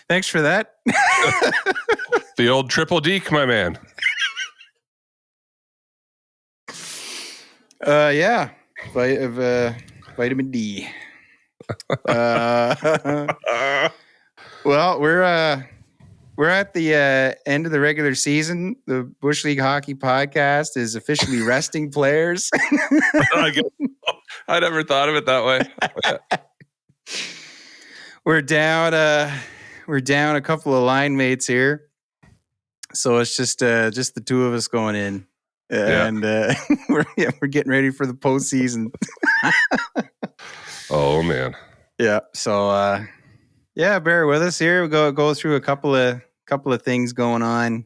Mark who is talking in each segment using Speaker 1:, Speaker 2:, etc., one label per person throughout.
Speaker 1: Thanks for that.
Speaker 2: The old triple deke, my man.
Speaker 1: Yeah. Vitamin D. Well, we're at the end of the regular season. The Bush League Hockey Podcast is officially resting players.
Speaker 2: I never thought of it that way.
Speaker 1: We're down a couple of line mates here, so it's just the two of us going in, and we're getting ready for the postseason.
Speaker 2: Oh man,
Speaker 1: yeah. So bear with us here. We'll go through a couple of things going on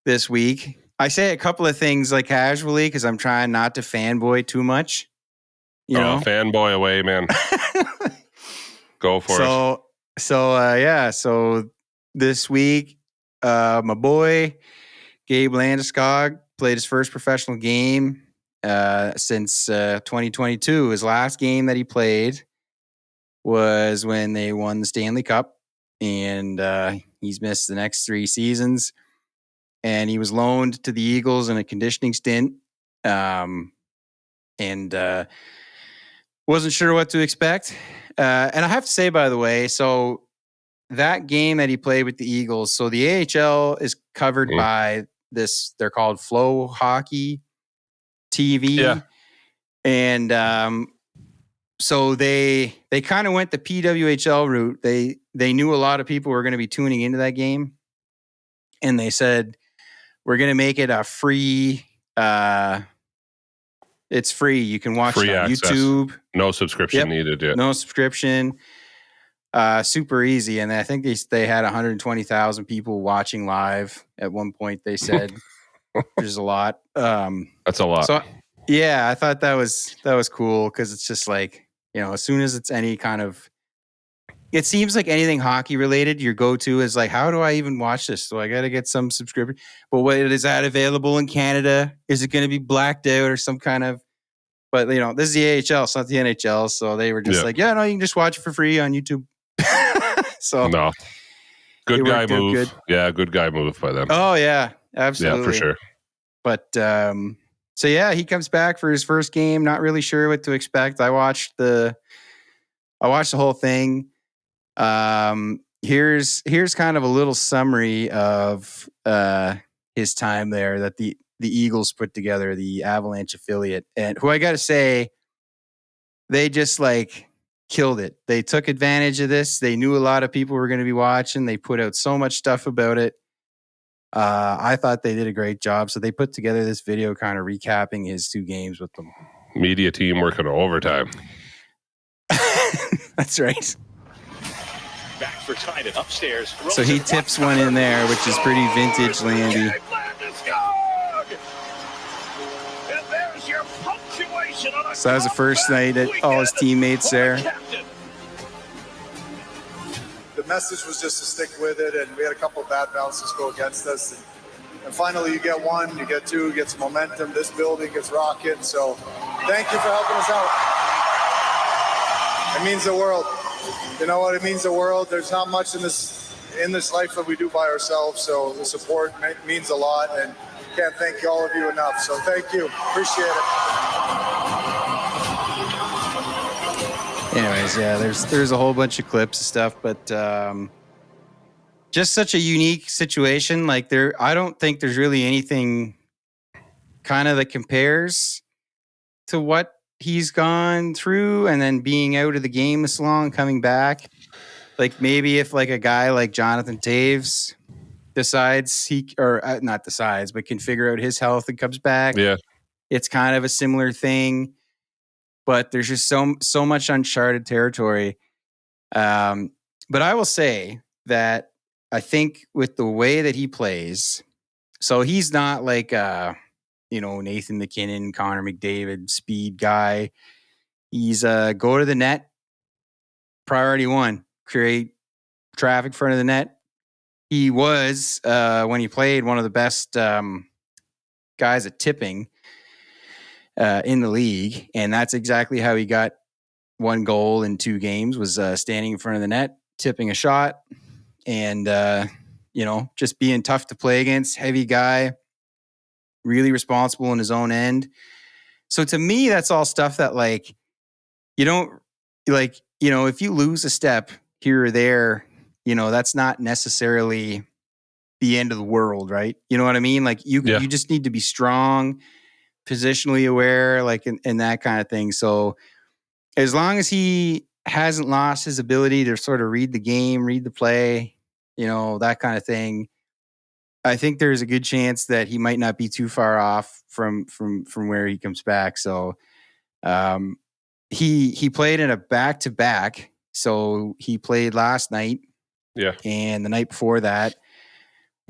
Speaker 1: this week. I say a couple of things like casually because I'm trying not to fanboy too much. You know,
Speaker 2: fanboy away, man. Go for it.
Speaker 1: So this week, my boy Gabe Landeskog played his first professional game since 2022. His last game that he played was when they won the Stanley Cup, and he's missed the next 3 seasons. And he was loaned to the Eagles in a conditioning stint, and wasn't sure what to expect. And I have to say, by the way, so that game that he played with the Eagles, so the AHL is covered by this, they're called Flow Hockey TV.
Speaker 2: Yeah.
Speaker 1: And so they kind of went the PWHL route. They knew a lot of people were going to be tuning into that game. And they said, we're going to make it a free, it's free. You can watch it on
Speaker 2: access.
Speaker 1: YouTube.
Speaker 2: No subscription needed. Yeah.
Speaker 1: No subscription. Super easy. And I think they had 120,000 people watching live at one point, they said, which is a lot.
Speaker 2: That's a lot.
Speaker 1: So yeah, I thought that was cool because it's just like, as soon as it's any kind of, it seems like anything hockey related, your go-to is like, how do I even watch this? So I got to get some subscription. But what is that available in Canada? Is it going to be blacked out or some kind of? But this is the AHL, it's not the NHL. So they were just like, you can just watch it for free on YouTube. So
Speaker 2: no, good guy move. Good. Yeah, good guy move by them.
Speaker 1: Oh yeah, absolutely.
Speaker 2: Yeah, for sure.
Speaker 1: But so yeah, he comes back for his first game. Not really sure what to expect. I watched the whole thing. Here's kind of a little summary of his time there that the Eagles put together, the Avalanche affiliate, and who I got to say, they just like killed it. They took advantage of this. They knew a lot of people were going to be watching. They put out so much stuff about it. I thought they did a great job. So they put together this video kind of recapping his 2 games with them.
Speaker 2: Media team working overtime.
Speaker 1: That's right.
Speaker 3: Back for Trenin upstairs.
Speaker 1: So he tips one in there, which is pretty vintage Landy. So that was the first night at all his teammates there.
Speaker 4: The message was just to stick with it, and we had a couple of bad bounces go against us. And finally, you get 1, you get 2, you get some momentum. This building gets rocking. So thank you for helping us out. It means the world. You know what? It means the world. There's not much in this life that we do by ourselves. So the support means a lot, and can't thank all of you enough. So thank you. Appreciate it.
Speaker 1: Anyways, yeah, there's a whole bunch of clips and stuff, but just such a unique situation. Like I don't think there's really anything kind of that compares to what he's gone through, and then being out of the game this long, coming back. Like maybe if like a guy like Jonathan Taves decides not decides, but can figure out his health and comes back.
Speaker 2: Yeah,
Speaker 1: it's kind of a similar thing. But there's just so much uncharted territory. But I will say that I think with the way that he plays, so he's not like Nathan McKinnon, Connor McDavid, speed guy. He's go to the net, priority 1, create traffic in front of the net. He was, when he played, one of the best guys at tipping. in the league. And that's exactly how he got 1 goal in 2 games, was standing in front of the net, tipping a shot, and, just being tough to play against, heavy guy, really responsible in his own end. So to me, that's all stuff that, like, you don't, like, if you lose a step here or there, that's not necessarily the end of the world, right? You know what I mean? Like, you just need to be strong, positionally aware, like, and that kind of thing. So as long as he hasn't lost his ability to sort of read the game, read the play, that kind of thing, I think there's a good chance that he might not be too far off from where he comes back. So he played in a back-to-back. So he played last night and the night before that.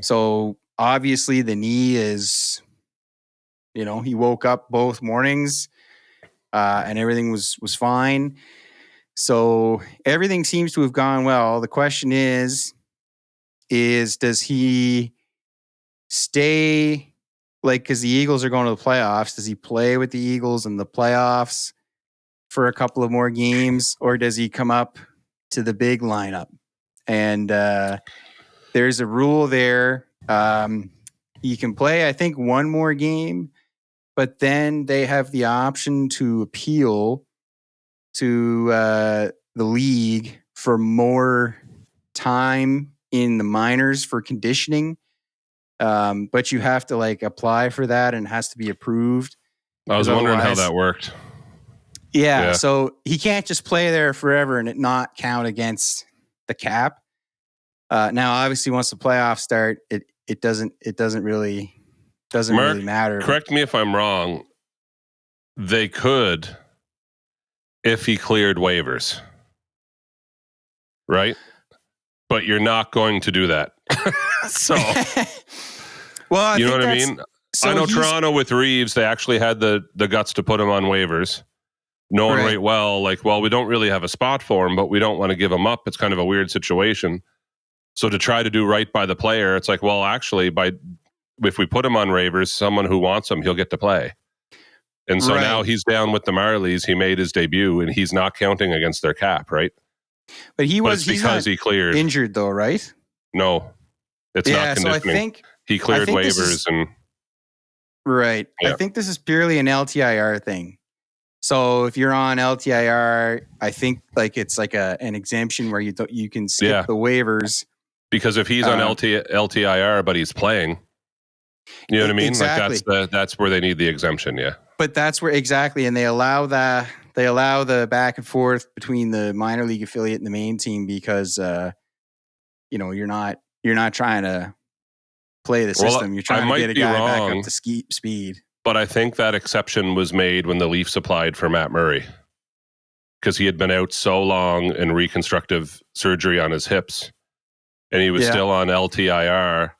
Speaker 1: So obviously the knee is, he woke up both mornings and everything was fine. So everything seems to have gone well. The question is does he stay, like, because the Eagles are going to the playoffs, does he play with the Eagles in the playoffs for a couple of more games, or does he come up to the big lineup? And there's a rule there. He can play, I think, 1 more game, but then they have the option to appeal to the league for more time in the minors for conditioning. But you have to, like, apply for that, and it has to be approved.
Speaker 2: I was wondering how that worked.
Speaker 1: Yeah, so he can't just play there forever and it not count against the cap. Now, obviously, once the playoffs start, it doesn't really matter.
Speaker 2: Correct me if I'm wrong. They could, if he cleared waivers, right? But you're not going to do that. So,
Speaker 1: well,
Speaker 2: you know what I mean?
Speaker 1: So
Speaker 2: I know Toronto with Reeves, they actually had the guts to put him on waivers, knowing right well, like, well, we don't really have a spot for him, but we don't want to give him up. It's kind of a weird situation. So to try to do right by the player, it's like, well, actually, if we put him on waivers, someone who wants him, he'll get to play. And so now he's down with the Marlies. He made his debut, and he's not counting against their cap, right?
Speaker 1: But
Speaker 2: it's because he cleared.
Speaker 1: Injured, though, right?
Speaker 2: No, it's not conditioning.
Speaker 1: So I think
Speaker 2: he cleared waivers and.
Speaker 1: Right. Yeah. I think this is purely an LTIR thing. So if you're on LTIR, I think, like, it's like an exemption where you can skip the waivers.
Speaker 2: Because if he's on LTIR but he's playing, you know what I mean?
Speaker 1: Exactly.
Speaker 2: Like that's where they need the exemption, yeah.
Speaker 1: But that's where exactly, and they allow the back and forth between the minor league affiliate and the main team because you're not trying to play the system. You're trying to get a guy back up to speed.
Speaker 2: But I think that exception was made when the Leafs applied for Matt Murray because he had been out so long in reconstructive surgery on his hips. And he was still on LTIR,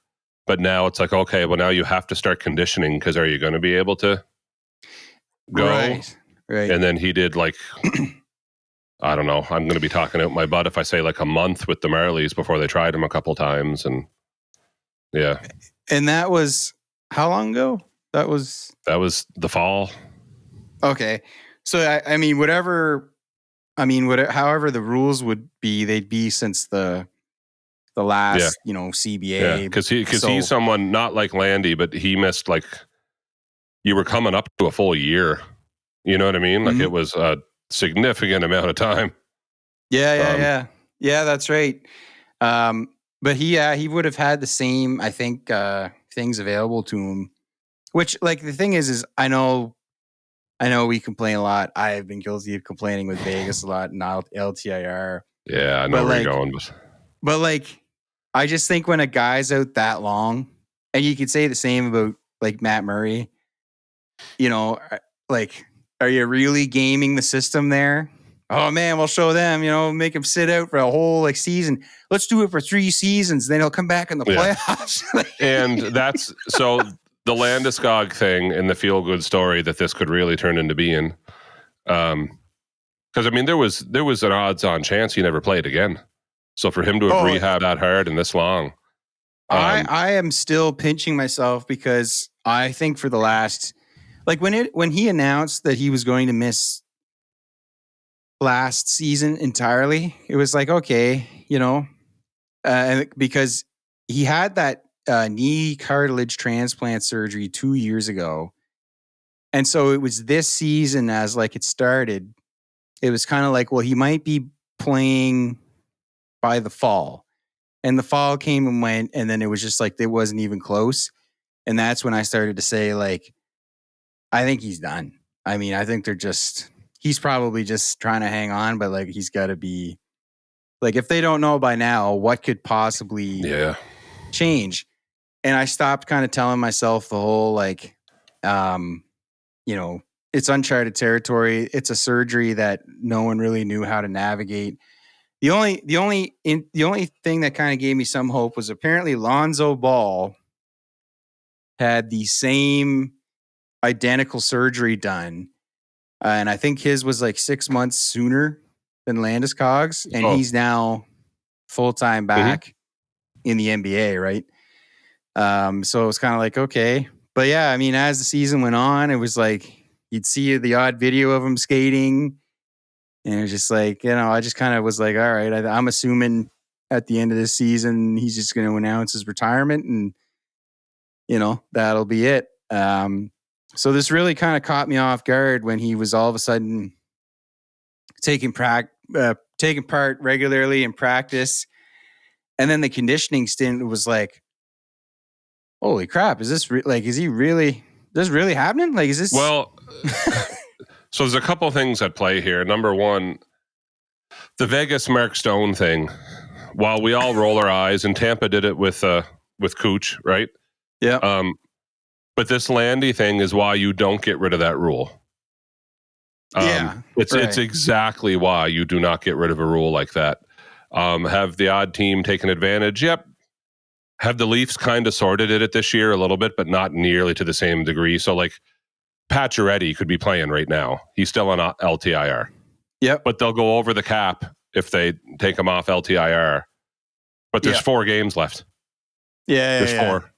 Speaker 2: but now it's like, okay, well, now you have to start conditioning because are you going to be able to go?
Speaker 1: Right.
Speaker 2: And then he did, like, I don't know, I'm going to be talking out my butt if I say like a month with the Marlies before they tried him a couple times. And
Speaker 1: And that was how long ago? That was
Speaker 2: the fall.
Speaker 1: Okay. So, however the rules would be, they'd be since the last, CBA.
Speaker 2: Yeah, because he's someone not like Landy, but he missed, like, you were coming up to a full year. You know what I mean? Like, it was a significant amount of time.
Speaker 1: Yeah, that's right. But he would have had the same, I think, things available to him. Which, like, the thing is I know we complain a lot. I have been guilty of complaining with Vegas a lot, not LTIR.
Speaker 2: Yeah, I know where you're going.
Speaker 1: But, like, I just think when a guy's out that long, and you could say the same about, like, Matt Murray, like, are you really gaming the system there? Oh, man, we'll show them, make him sit out for a whole, like, season. Let's do it for 3 seasons. Then he'll come back in the playoffs.
Speaker 2: And that's so the Landeskog thing and the feel-good story that this could really turn into being. Because, there was an odds-on chance he never played again. So for him to have rehabbed that hard and this long.
Speaker 1: I am still pinching myself because I think for the last Like when he announced that he was going to miss last season entirely, it was like, okay, because he had that knee cartilage transplant surgery 2 years ago. And so it was this season as like it started, it was kind of like, well, he might be playing by the fall. And the fall came and went, and then it was just like, it wasn't even close. And that's when I started to say, like, I think he's done. I mean, I think he's probably just trying to hang on, but like, he's got to be, like, if they don't know by now, what could possibly change? And I stopped kind of telling myself the whole, like, it's uncharted territory. It's a surgery that no one really knew how to navigate. The only thing that kind of gave me some hope was apparently Lonzo Ball had the same identical surgery done. And I think his was like 6 months sooner than Landeskog's. And he's now full-time back in the NBA, right? So it was kind of like, okay. But yeah, I mean, as the season went on, it was like you'd see the odd video of him skating. And it was just like, I just kind of was like, all right, I'm assuming at the end of this season, he's just going to announce his retirement and, that'll be it. So this really kind of caught me off guard when he was all of a sudden taking part regularly in practice. And then the conditioning stint was like, holy crap, is this is he really, this really happening? Like, is this?
Speaker 2: Well, so there's a couple of things at play here. Number one, the Vegas Mark Stone thing. While we all roll our eyes, and Tampa did it with Cooch, right?
Speaker 1: Yeah.
Speaker 2: But this Landy thing is why you don't get rid of that rule. It's exactly why you do not get rid of a rule like that. Have the odd team taken advantage? Yep. Have the Leafs kind of sorted it this year a little bit, but not nearly to the same degree. So like Pacioretty could be playing right now. He's still on LTIR.
Speaker 1: Yep.
Speaker 2: But they'll go over the cap if they take him off LTIR. But there's 4 games left. There's 4.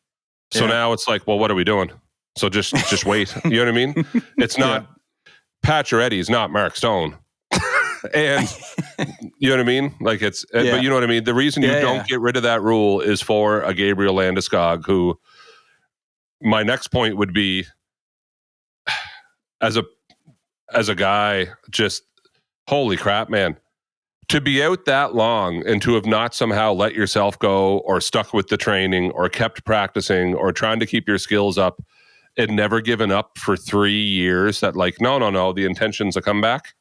Speaker 2: So now it's like, well, what are we doing? So just wait. You know what I mean? It's not Pacioretty is not Mark Stone. And you know what I mean? Like but you know what I mean? The reason you don't get rid of that rule is for a Gabriel Landeskog, who my next point would be as a guy, just holy crap, man. To be out that long and to have not somehow let yourself go or stuck with the training or kept practicing or trying to keep your skills up and never given up for 3 years, that like, no, the intention's a comeback.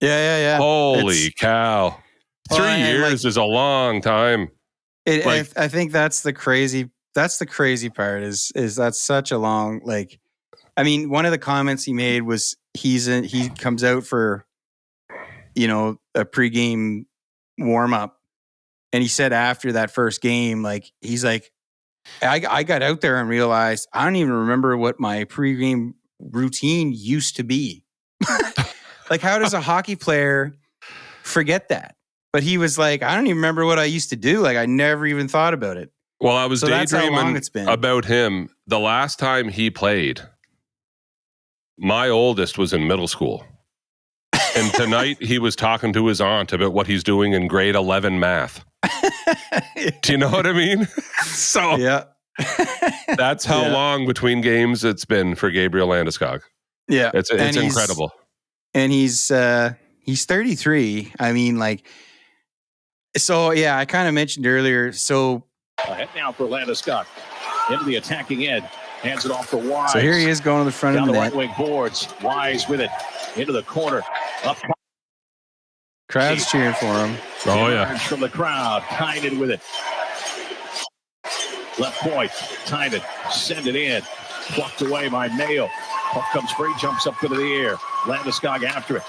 Speaker 1: Yeah.
Speaker 2: Holy cow. 3 years is a long time.
Speaker 1: I think that's the crazy part is that's such a long, like, I mean, one of the comments he made was he comes out for, a pregame warm up. And he said after that first game, like, he's like, I got out there and realized I don't even remember what my pregame routine used to be. Like, how does a hockey player forget that? But he was like, I don't even remember what I used to do. Like, I never even thought about it.
Speaker 2: Well, I was daydreaming about him. The last time he played, my oldest was in middle school. And tonight he was talking to his aunt about what he's doing in grade 11 math. Do you know what I mean? So that's how long between games it's been for Gabriel Landeskog.
Speaker 1: Yeah.
Speaker 2: It's incredible.
Speaker 1: And he's 33. I mean, like, so yeah, I kind of mentioned earlier. So
Speaker 3: ahead now for Landeskog into the attacking end. Hands it off for Wise.
Speaker 1: So here he is going to the front
Speaker 3: down
Speaker 1: of the
Speaker 3: right wing boards. Wise with it into the corner. Up.
Speaker 1: Crowd's cheering for him.
Speaker 2: Oh yeah.
Speaker 3: From the crowd, Tynan with it. Left point, Tynan send it in. Plucked away by Mayo. Puck comes free, jumps up into the air. Landeskog after it.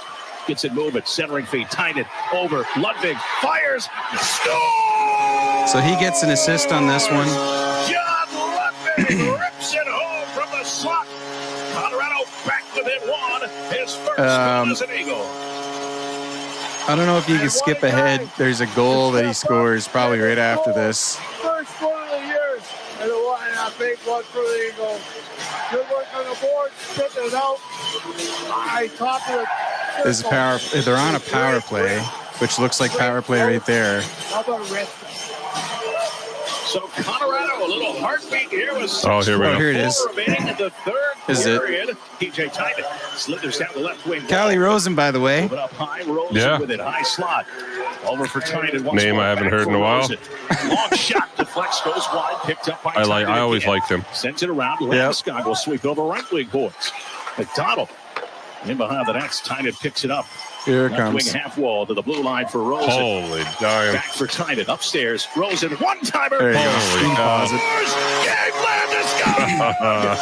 Speaker 3: Gets it moving, centering feet. Tynan over. Ludwig fires. Score!
Speaker 1: So he gets an assist on this one.
Speaker 3: John Ludwig rips it home from the slot. Colorado back within 1. His first goal as an Eagle.
Speaker 1: I don't know if you can skip ahead. There's a goal that he scores probably right after this.
Speaker 5: First one of the years, and a big one for the Eagles. Good work on the board. Spitting it out. I top of it.
Speaker 1: There's a power. They're on a power play, which looks like power play right there.
Speaker 5: How about a rest?
Speaker 3: So Colorado, a little heartbeat here with
Speaker 2: here we go.
Speaker 1: Here it is.
Speaker 3: remaining in the third
Speaker 1: Is it?
Speaker 3: period. PJ Tynan slithers down the left wing.
Speaker 1: Callie Rosen, by the way.
Speaker 3: Moving up high, Rosen
Speaker 2: Yeah.
Speaker 3: with it, high slot. Over for Tynan. Once
Speaker 2: Name
Speaker 3: more,
Speaker 2: I haven't
Speaker 3: back
Speaker 2: heard
Speaker 3: for
Speaker 2: in a while.
Speaker 3: Rosen. Long shot, deflects, goes wide, picked up by
Speaker 2: I
Speaker 3: Tynan
Speaker 2: always
Speaker 3: again.
Speaker 2: liked him.
Speaker 3: Sends it around. Landeskog will sweep over right wing boards. McDonald in behind the net. Tynan picks it up.
Speaker 1: Here it
Speaker 3: Left
Speaker 1: comes.
Speaker 3: wing half wall to the blue line for Rosen.
Speaker 2: Holy damn.
Speaker 3: Back for Tynan. Upstairs. Rosen. One-timer.
Speaker 1: There you go.
Speaker 2: Holy
Speaker 1: Screen
Speaker 2: cow.
Speaker 1: pause it.
Speaker 3: Gabe Landeskog.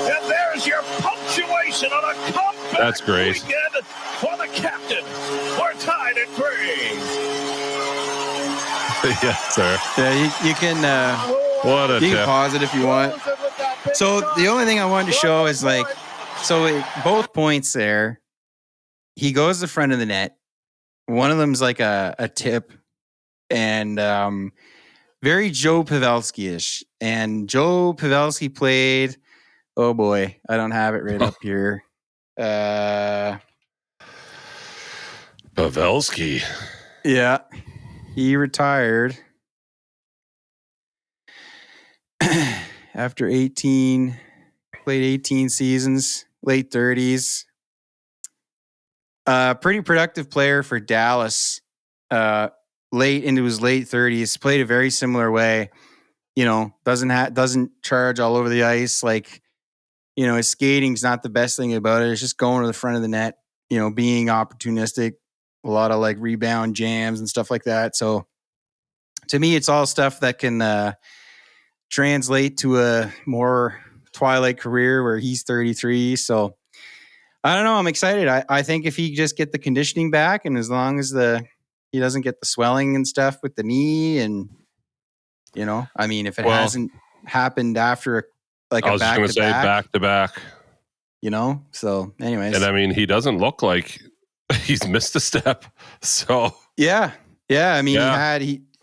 Speaker 3: And there's your punctuation on a comeback
Speaker 2: That's great.
Speaker 3: weekend for the captain. We're tied at 3.
Speaker 2: Yes, sir.
Speaker 1: Yeah, you can
Speaker 2: What a
Speaker 1: you can
Speaker 2: tip.
Speaker 1: pause it if you want. So the only thing I wanted to show is like, so both points there, he goes to the front of the net. One of them's like a tip, and very Joe Pavelski-ish. And Joe Pavelski played. Oh boy, I don't have it right up here.
Speaker 2: Pavelski.
Speaker 1: Yeah, he retired after 18. Played 18 seasons, late 30s. Pretty productive player for Dallas. Late into his late 30s, played a very similar way. You know, doesn't charge all over the ice. Like, you know, his skating's not the best thing about it. It's just going to the front of the net. You know, being opportunistic. A lot of like rebound jams and stuff like that. So, to me, it's all stuff that can translate to a more twilight career where he's 33. So, I don't know. I'm excited. I think if he just get the conditioning back, and as long as he doesn't get the swelling and stuff with the knee, and you know, I mean, if it hasn't happened after
Speaker 2: I was just going to say back to back.
Speaker 1: You know. So, anyways,
Speaker 2: And I mean, he doesn't look like he's missed a step. So
Speaker 1: yeah. I mean,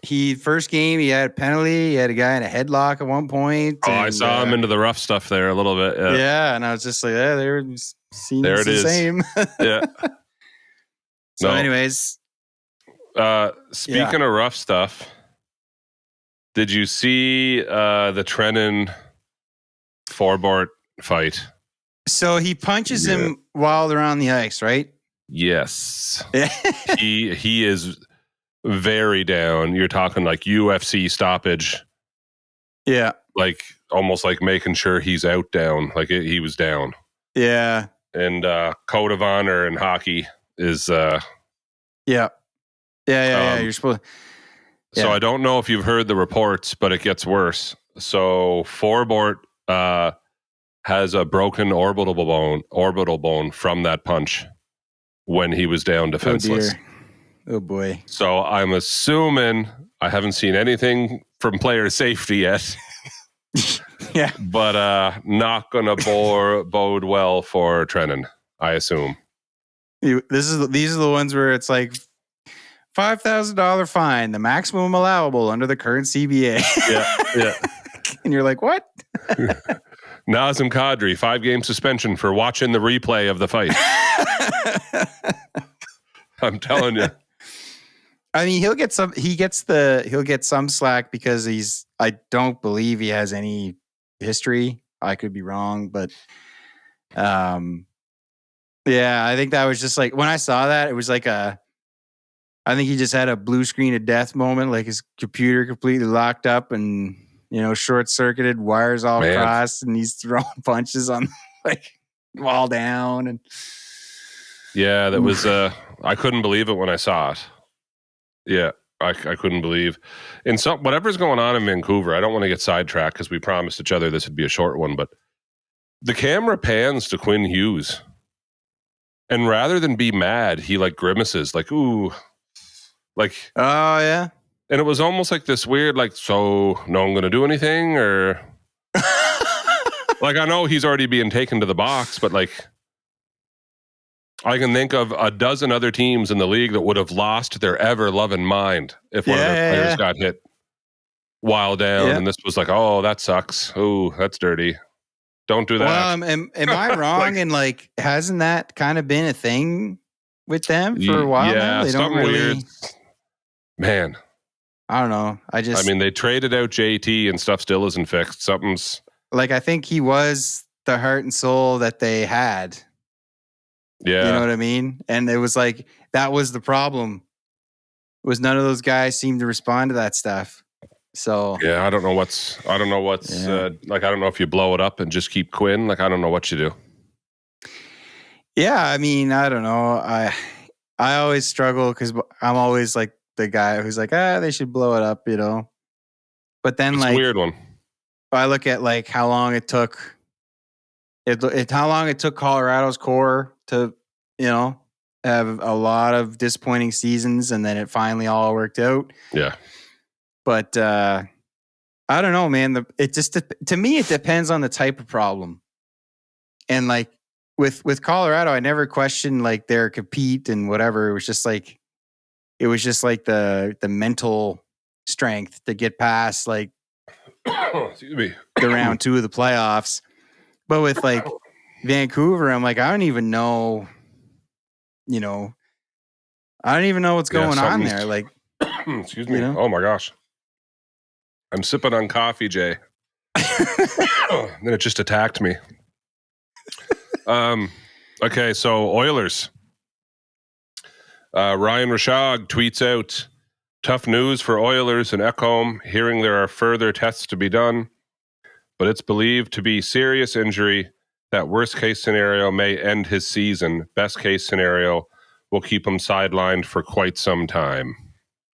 Speaker 1: he first game he had a penalty. He had a guy in a headlock at one point.
Speaker 2: I saw him into the rough stuff there a little bit.
Speaker 1: Yeah, and I was just like, there it is. Same.
Speaker 2: Yeah.
Speaker 1: So, anyways,
Speaker 2: speaking of rough stuff, did you see the Trenin Forbort fight?
Speaker 1: So he punches him while they're on the ice, right?
Speaker 2: Yes. he is very down. You're talking like UFC stoppage.
Speaker 1: Yeah.
Speaker 2: Like almost like making sure he's out down. Like he was down.
Speaker 1: Yeah.
Speaker 2: And code of honor in hockey is
Speaker 1: Yeah. You're supposed. Yeah.
Speaker 2: So I don't know if you've heard the reports, but it gets worse. So Forbort has a broken orbital bone from that punch when he was down defenseless.
Speaker 1: Oh boy. So
Speaker 2: I'm assuming, I haven't seen anything from player safety yet.
Speaker 1: Yeah.
Speaker 2: But not gonna bode well for Trenin, I assume.
Speaker 1: These are the ones where it's like $5,000 fine, the maximum allowable under the current CBA.
Speaker 2: Yeah.
Speaker 1: And you're like, what?
Speaker 2: Nazem Kadri, 5-game suspension for watching the replay of the fight. I'm telling you.
Speaker 1: I mean, he'll get some slack because I don't believe he has any history. I could be wrong, but yeah, I think that was just like, when I saw that, it was like I think he just had a blue screen of death moment, like his computer completely locked up and, you know, short circuited, wires all crossed, and he's throwing punches on like wall down. And
Speaker 2: yeah, that was I couldn't believe it when I saw it. Yeah, I couldn't believe. And so whatever's going on in Vancouver, I don't want to get sidetracked because we promised each other this would be a short one, but the camera pans to Quinn Hughes, and rather than be mad, he like grimaces, like, ooh, like,
Speaker 1: oh yeah.
Speaker 2: And it was almost like this weird, like, so no one going to do anything, or like, I know he's already being taken to the box, but like, I can think of a dozen other teams in the league that would have lost their ever-loving mind if one of their players got hit while down. Yeah. And this was like, oh, that sucks. Oh, that's dirty. Don't do that.
Speaker 1: Well, am I wrong? And like, hasn't that kind of been a thing with them for a while now? They don't really.
Speaker 2: Weird. Man,
Speaker 1: I don't know.
Speaker 2: I mean, they traded out JT and stuff still isn't fixed. Something's
Speaker 1: like, I think he was the heart and soul that they had.
Speaker 2: Yeah.
Speaker 1: You know what I mean? And it was like, that was the problem. Was none of those guys seemed to respond to that stuff. So
Speaker 2: yeah, I don't know what's like, I don't know if you blow it up and just keep Quinn. Like, I don't know what you do.
Speaker 1: Yeah, I mean, I don't know. I always struggle because I'm always like the guy who's like, they should blow it up, you know. But then
Speaker 2: it's
Speaker 1: like
Speaker 2: a weird one.
Speaker 1: I look at like how long it took. How long it took Colorado's core to, you know, have a lot of disappointing seasons, and then it finally all worked out.
Speaker 2: Yeah.
Speaker 1: But I don't know, man. To me, it depends on the type of problem. And like with Colorado, I never questioned like their compete and whatever. It was just like the mental strength to get past like
Speaker 2: Excuse me.
Speaker 1: the round 2 of the playoffs. But with like Vancouver, I'm like, I don't even know, you know, I don't even know what's going on there. Like,
Speaker 2: excuse me.
Speaker 1: You know?
Speaker 2: Oh my gosh. I'm sipping on coffee, Jay. Then it just attacked me. Okay, so Oilers. Ryan Rishaug tweets out, tough news for Oilers and Ekholm, hearing there are further tests to be done, but it's believed to be serious injury. That worst case scenario may end his season. Best case scenario will keep him sidelined for quite some time.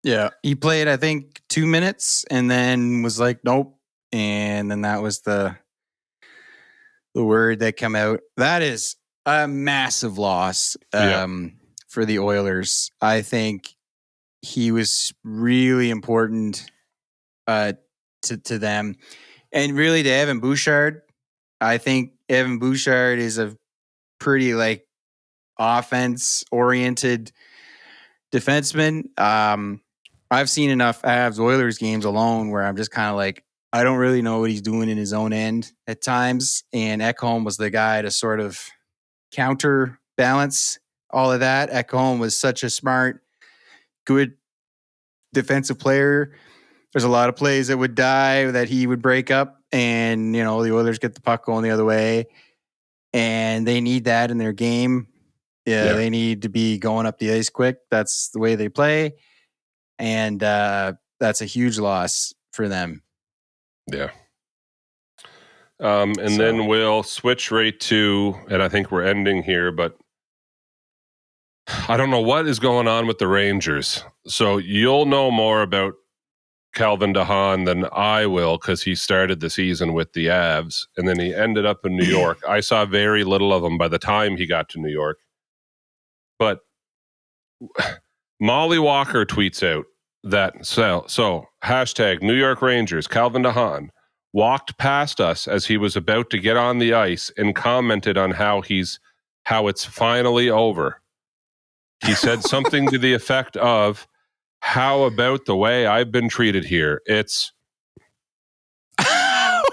Speaker 1: Yeah. He played, I think, 2 minutes and then was like, nope. And then that was the word that came out. That is a massive loss for the Oilers. I think he was really important to them. And really to Evan Bouchard. I think Evan Bouchard is a pretty like offense-oriented defenseman. I've seen enough Avs Oilers games alone where I'm just kind of like, I don't really know what he's doing in his own end at times. And Ekholm was the guy to sort of counterbalance all of that. Ekholm was such a smart, good defensive player. There's a lot of plays that would die that he would break up, and you know the Oilers get the puck going the other way, and they need that in their game. Yeah, they need to be going up the ice quick. That's the way they play, and that's a huge loss for them.
Speaker 2: Yeah. Then we'll switch right to, and I think we're ending here, but I don't know what is going on with the Rangers. So you'll know more about Calvin de Haan than I will because he started the season with the Avs and then he ended up in New York. I saw very little of him by the time he got to New York. But Molly Walker tweets out that so hashtag New York Rangers, Calvin de Haan walked past us as he was about to get on the ice and commented on how it's finally over. He said something to the effect of, how about the way I've been treated here? It's
Speaker 1: I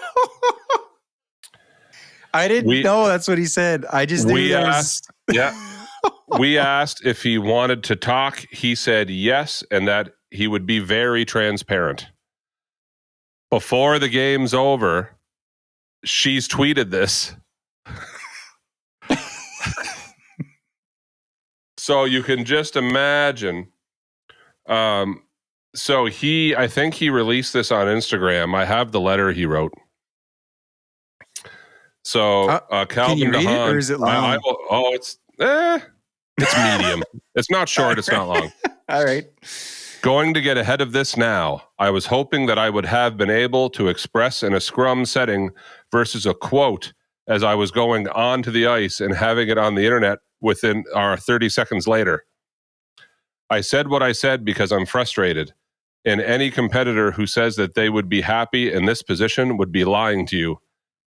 Speaker 1: didn't know that's what he said. I just knew
Speaker 2: we asked if he wanted to talk. He said yes, and that he would be very transparent. Before the game's over, she's tweeted this. So you can just imagine. So I think he released this on Instagram. I have the letter he wrote. So Calvin
Speaker 1: can you read
Speaker 2: de Haan,
Speaker 1: it, or is it long?
Speaker 2: It's medium. It's not short. It's not long.
Speaker 1: All right.
Speaker 2: Going to get ahead of this now. I was hoping that I would have been able to express in a scrum setting versus a quote as I was going onto the ice and having it on the internet within 30 seconds later. I said what I said because I'm frustrated, and any competitor who says that they would be happy in this position would be lying to you.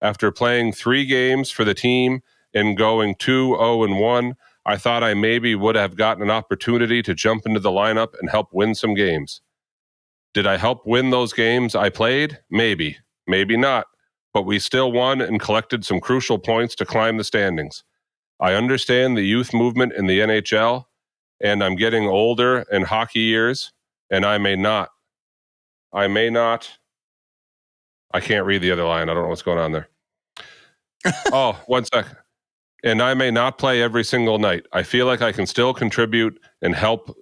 Speaker 2: After playing 3 games for the team and going 2-0-1, I thought I maybe would have gotten an opportunity to jump into the lineup and help win some games. Did I help win those games I played? Maybe. Maybe not. but we still won and collected some crucial points to climb the standings. I understand the youth movement in the NHL, and I'm getting older in hockey years, and I can't read the other line. I don't know what's going on there. Oh, 1 sec. And I may not play every single night. I feel like I can still contribute and help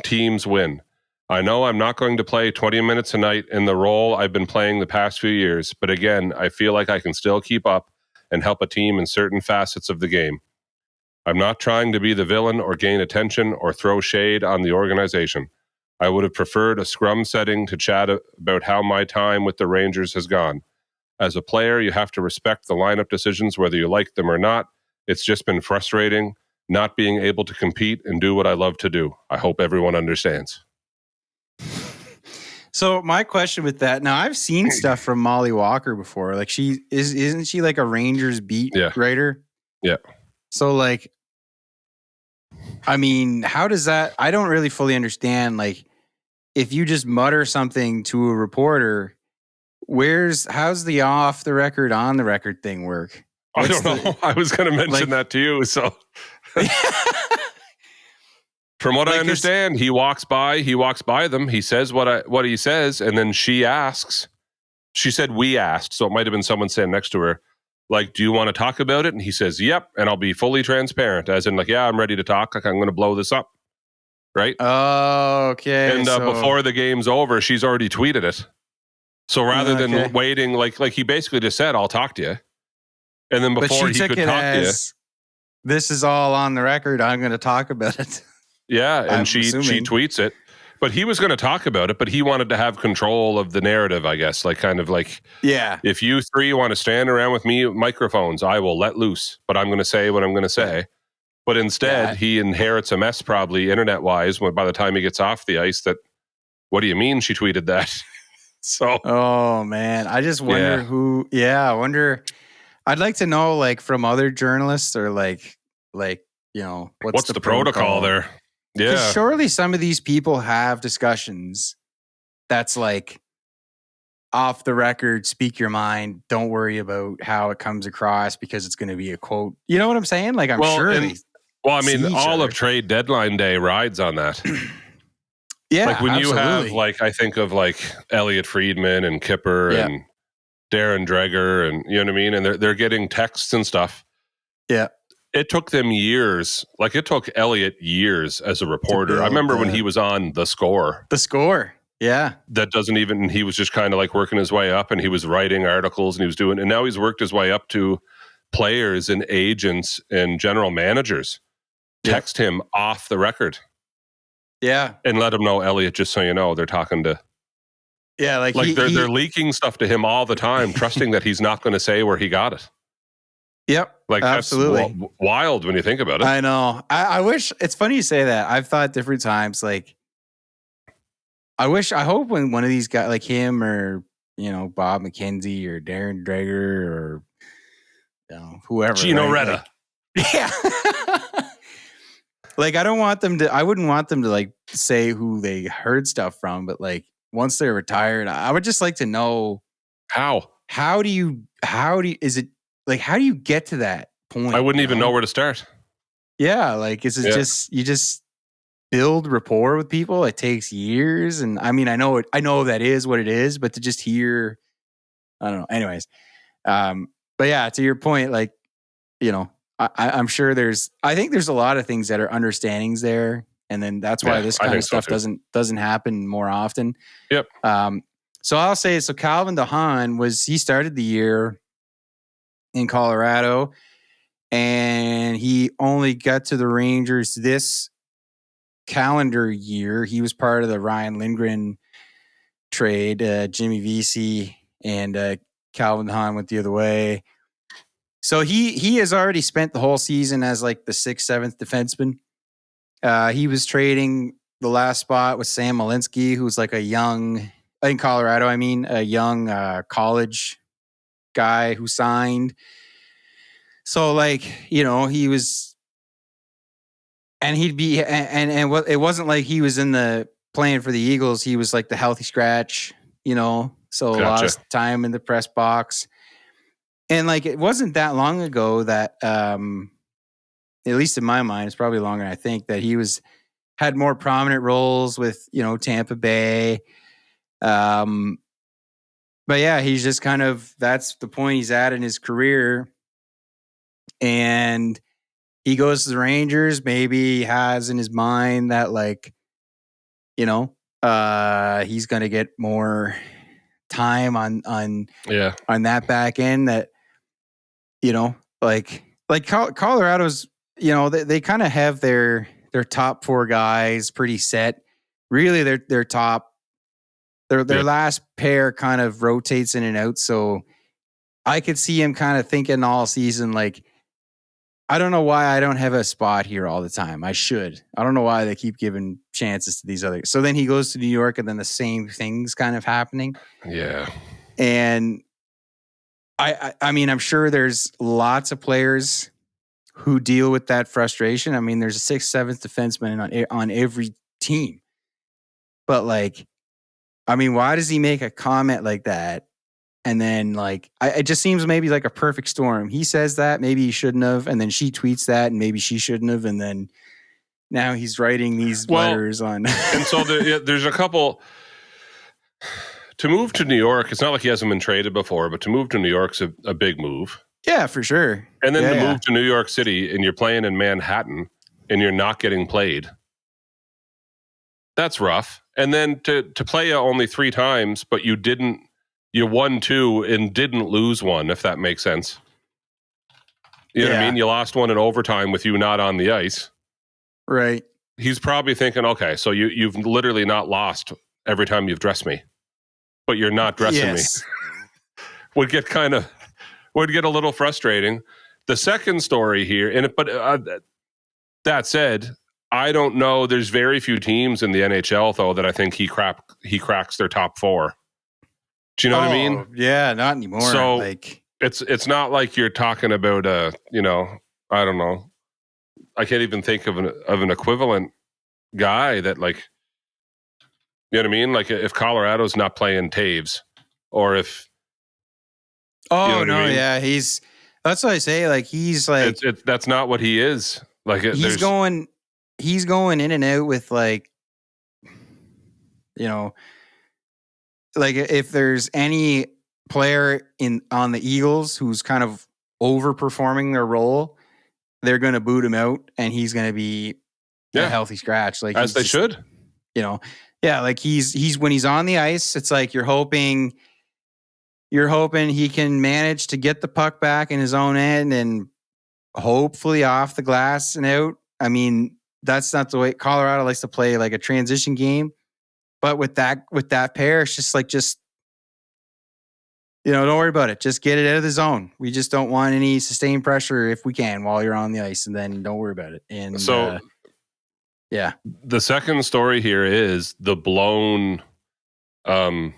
Speaker 2: teams win. I know I'm not going to play 20 minutes a night in the role I've been playing the past few years, but again, I feel like I can still keep up and help a team in certain facets of the game. I'm not trying to be the villain or gain attention or throw shade on the organization. I would have preferred a scrum setting to chat about how my time with the Rangers has gone. As a player, you have to respect the lineup decisions whether you like them or not. It's just been frustrating not being able to compete and do what I love to do. I hope everyone understands.
Speaker 1: So my question with that, now I've seen stuff from Molly Walker before. Like isn't she like a Rangers beat writer?
Speaker 2: Yeah.
Speaker 1: So like, I mean, how does that, I don't really fully understand. Like if you just mutter something to a reporter, how's the off the record, on the record thing work?
Speaker 2: I don't know. I was going to mention that to you. So from what I understand, he walks by them. He says what he says. And then she said, we asked. So it might've been someone standing next to her. Like, do you want to talk about it? And he says, yep. And I'll be fully transparent as in like, yeah, I'm ready to talk. Like I'm going to blow this up. Right.
Speaker 1: Oh, okay.
Speaker 2: And before the game's over, she's already tweeted it. So rather than waiting, like he basically just said, I'll talk to you. And then before he could talk to you,
Speaker 1: this is all on the record. I'm going to talk about it.
Speaker 2: Yeah, and she tweets it. But he was going to talk about it, but he wanted to have control of the narrative, I guess. Like kind of like, if you three want to stand around with me with microphones, I will let loose. But I'm going to say what I'm going to say. But instead, he inherits a mess probably internet-wise by the time he gets off the ice that, what do you mean she tweeted that? So.
Speaker 1: Oh, man. I just wonder I wonder. I'd like to know, like, from other journalists or like you know, what's the
Speaker 2: protocol there? Yeah,
Speaker 1: because surely some of these people have discussions that's like off the record, speak your mind. Don't worry about how it comes across because it's going to be a quote. You know what I'm saying? Like, I'm sure.
Speaker 2: I mean, all of trade deadline day rides on that.
Speaker 1: Yeah,
Speaker 2: like when
Speaker 1: absolutely.
Speaker 2: you have like, I think of like Elliot Friedman and Kipper and Darren Dreger and you know what I mean? And they're getting texts and stuff.
Speaker 1: Yeah.
Speaker 2: It took them years. Like it took Elliot years as a reporter. I remember when he was on The Score.
Speaker 1: The Score. Yeah.
Speaker 2: He was just kind of like working his way up and he was writing articles and he was doing, and now he's worked his way up to players and agents and general managers. Text him off the record.
Speaker 1: Yeah.
Speaker 2: And let him know, Elliot, just so you know, they're talking to.
Speaker 1: Yeah, like
Speaker 2: they're leaking stuff to him all the time, trusting that he's not going to say where he got it.
Speaker 1: Yep,
Speaker 2: like absolutely. That's wild when you think about it.
Speaker 1: I know. I wish, it's funny you say that. I've thought different times, like, I hope when one of these guys, like him or, you know, Bob McKenzie or Darren Dreger or, you know, whoever.
Speaker 2: Gino Reda.
Speaker 1: Like, yeah. Like, I wouldn't want them to like say who they heard stuff from, but like, once they're retired, I would just like to know how do you get to that point?
Speaker 2: I wouldn't even know where to start.
Speaker 1: Yeah. Like, is it just, you just build rapport with people? It takes years. And I mean, I know that is what it is, but to just hear, I don't know. Anyways. But yeah, to your point, like, you know, I'm sure I think there's a lot of things that are understandings there. And then that's why this kind of stuff doesn't happen more often.
Speaker 2: Yep.
Speaker 1: So I'll say, Calvin de Haan he started the year in Colorado and he only got to the Rangers this calendar year. He was part of the Ryan Lindgren trade. Jimmy Vesey and Calvin de Haan went the other way. So he has already spent the whole season as like the 6th, 7th defenseman. He was trading the last spot with Sam Malinsky, who's like in Colorado, a young college guy who signed. So like, you know, he was, and he'd be, and what, it wasn't like he was playing for the Eagles. He was like the healthy scratch, you know, so a lot of time in the press box. And like, it wasn't that long ago that, at least in my mind, it's probably longer than I think, that he had more prominent roles with, Tampa Bay. But yeah, he's just kind of, that's the point he's at in his career. And he goes to the Rangers. Maybe he has in his mind that, like, he's going to get more time on that back end, that, like Colorado's, they kind of have their top four guys pretty set. Really, their top, their last pair kind of rotates in and out. So I could see him kind of thinking all season, like, I don't know why I don't have a spot here all the time. I should. I don't know why they keep giving chances to these others. So then he goes to New York, and then the same thing's kind of happening.
Speaker 2: Yeah.
Speaker 1: And I mean, I'm sure there's lots of players who deal with that frustration. I mean, there's a 6th, 7th defenseman on every team. But, like, I mean, why does he make a comment like that? And then, like, it just seems maybe like a perfect storm. He says that, maybe he shouldn't have, and then she tweets that, and maybe she shouldn't have, and then now he's writing these letters on.
Speaker 2: And so there's a couple. To move to New York, it's not like he hasn't been traded before, but to move to New York's a big move.
Speaker 1: Yeah, for sure.
Speaker 2: And then to move to New York City, and you're playing in Manhattan, and you're not getting played. That's rough. And then to play only 3 times, but you won 2 and didn't lose 1, if that makes sense. You know what I mean? You lost 1 in overtime with you not on the ice.
Speaker 1: Right.
Speaker 2: He's probably thinking, okay, so you've literally not lost every time you've dressed me, but you're not dressing me. would get a little frustrating. The second story here, but that said, I don't know. There's very few teams in the NHL, though, that I think he cracks their top 4. Do you know what I mean?
Speaker 1: Yeah, not anymore.
Speaker 2: So
Speaker 1: like,
Speaker 2: it's not like you're talking about I don't know. I can't even think of an equivalent guy that, like, you know what I mean? Like, if Colorado's not playing Taves, or if
Speaker 1: I mean? Yeah, that's what I say. Like, he's like,
Speaker 2: that's not what he is. Like, he's going
Speaker 1: in and out with, like, like, if there's any player on the Eagles who's kind of overperforming their role, they're going to boot him out, and he's going to be a healthy scratch. Like,
Speaker 2: as they should.
Speaker 1: Like, he's when he's on the ice, it's like you're hoping he can manage to get the puck back in his own end and hopefully off the glass and out. I mean, that's not the way Colorado likes to play, like, a transition game. But with that pair, it's just don't worry about it. Just get it out of the zone. We just don't want any sustained pressure if we can while you're on the ice, and then don't worry about it. And
Speaker 2: so, the second story here is the blown, I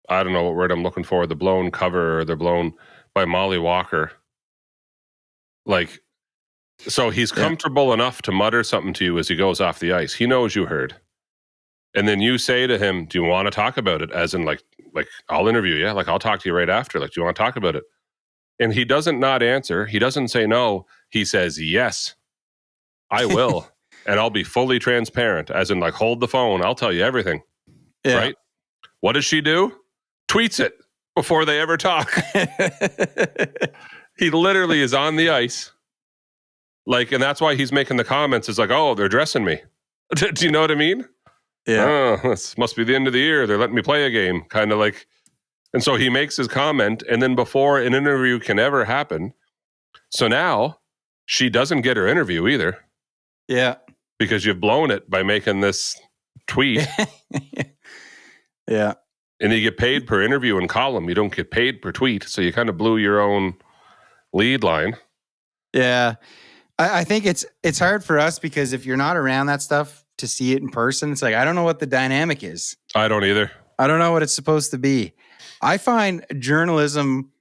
Speaker 2: don't know what word I'm looking for, the blown cover, or the blown by Molly Walker. Like, so he's comfortable enough to mutter something to you as he goes off the ice. He knows you heard. And then you say to him, do you want to talk about it? As in, like, I'll interview you. Like, I'll talk to you right after. Like, do you want to talk about it? And he doesn't not answer. He doesn't say no. He says, yes, I will. And I'll be fully transparent. As in, like, hold the phone. I'll tell you everything. Yeah. Right? What does she do? Tweets it before they ever talk. He literally is on the ice. Like, and that's why he's making the comments. It's like, oh, they're dressing me. Do you know what I mean?
Speaker 1: Yeah.
Speaker 2: Oh, this must be the end of the year. They're letting me play a game. Kind of like, and so he makes his comment, and then before an interview can ever happen, so now she doesn't get her interview either.
Speaker 1: Yeah.
Speaker 2: Because you've blown it by making this tweet.
Speaker 1: Yeah.
Speaker 2: And you get paid per interview and column. You don't get paid per tweet. So you kind of blew your own lead line.
Speaker 1: Yeah. I think it's hard for us because if you're not around that stuff to see it in person, it's like, I don't know what the dynamic is.
Speaker 2: I don't either.
Speaker 1: I don't know what it's supposed to be. I find journalism